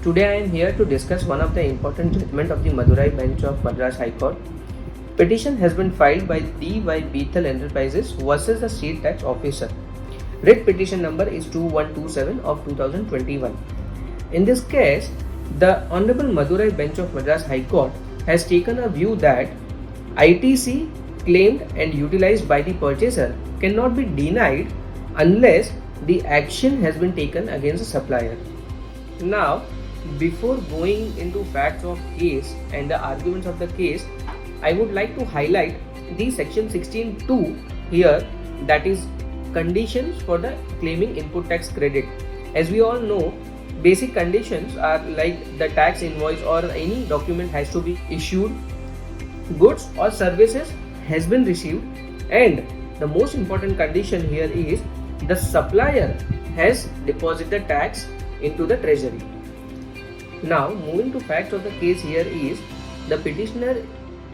Today I am here to discuss one of the important judgment of the Madurai bench of Madras High Court. Petition has been filed by D.Y. Bethel Enterprises versus the State Tax Officer. Writ petition number is 2127 of 2021. In this case, the Honorable Madurai bench of Madras High Court has taken a view that ITC claimed and utilized by the purchaser cannot be denied unless the action has been taken against the supplier. Now, before going into facts of case and the arguments of the case, I would like to highlight the section 16(2) here, that is conditions for the claiming input tax credit. As we all know, basic conditions are like the tax invoice or any document has to be issued, goods or services has been received, and the most important condition here is the supplier has deposited tax into the treasury. Now, moving to facts of the case here is the petitioner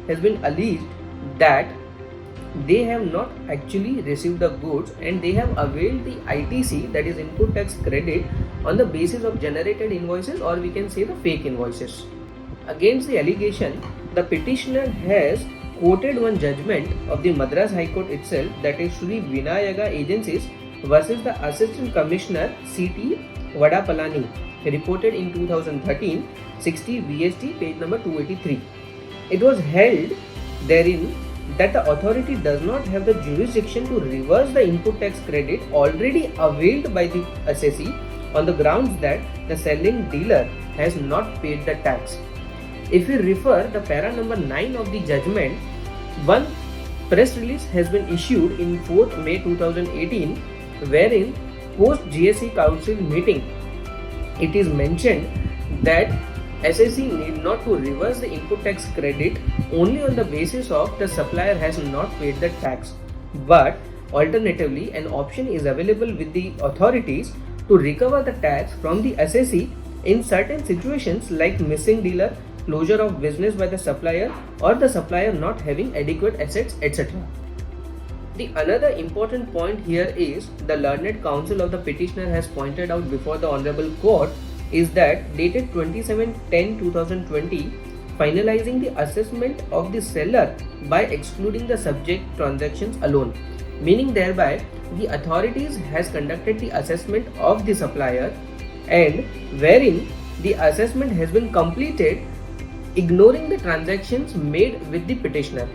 has been alleged that they have not actually received the goods and they have availed the ITC, that is input tax credit, on the basis of generated invoices, or we can say the fake invoices. Against the allegation, the petitioner has quoted one judgment of the Madras High Court itself, that is Sri Vinayaga Agencies versus the Assistant Commissioner CT Vadapalani, reported in 2013, 60 VST page number 283. It was held therein that the authority does not have the jurisdiction to reverse the input tax credit already availed by the assessee on the grounds that the selling dealer has not paid the tax. If we refer the para number 9 of the judgment, one press release has been issued in 4th May 2018, wherein post GSC Council meeting it is mentioned that assessee need not to reverse the input tax credit only on the basis of the supplier has not paid the tax, but alternatively an option is available with the authorities to recover the tax from the assessee in certain situations like missing dealer, closure of business by the supplier, or the supplier not having adequate assets, etc. The another important point here is the learned counsel of the petitioner has pointed out before the Honorable Court is that dated 27/10/2020, finalizing the assessment of the seller by excluding the subject transactions alone, meaning thereby the authorities has conducted the assessment of the supplier and wherein the assessment has been completed ignoring the transactions made with the petitioner.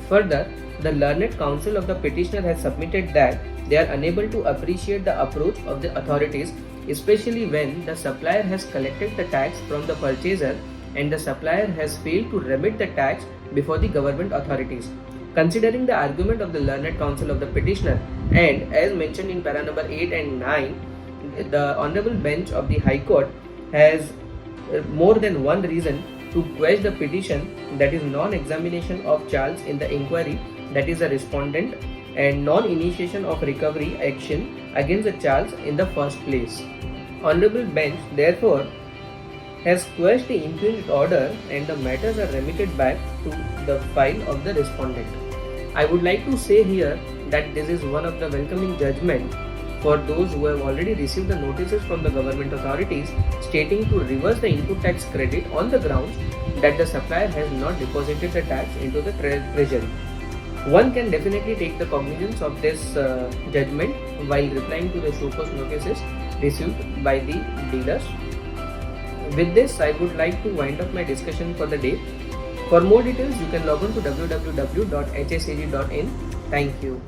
Further, the learned counsel of the petitioner has submitted that they are unable to appreciate the approach of the authorities, especially when the supplier has collected the tax from the purchaser and the supplier has failed to remit the tax before the government authorities. Considering the argument of the learned counsel of the petitioner, and as mentioned in para number 8 and 9, the Honorable Bench of the High Court has more than one reason to quash the petition, that is non-examination of Charles in the inquiry, that is a respondent, and non-initiation of recovery action against the Charles in the first place. Honorable Bench therefore has quashed the impugned order and the matters are remitted back to the file of the respondent. I would like to say here that this is one of the welcoming judgment for those who have already received the notices from the government authorities stating to reverse the input tax credit on the grounds that the supplier has not deposited the tax into the treasury. One can definitely take the cognizance of this judgment while replying to the show cause notices received by the dealers. With this, I would like to wind up my discussion for the day. For more details, you can log on to www.hsag.in. Thank you.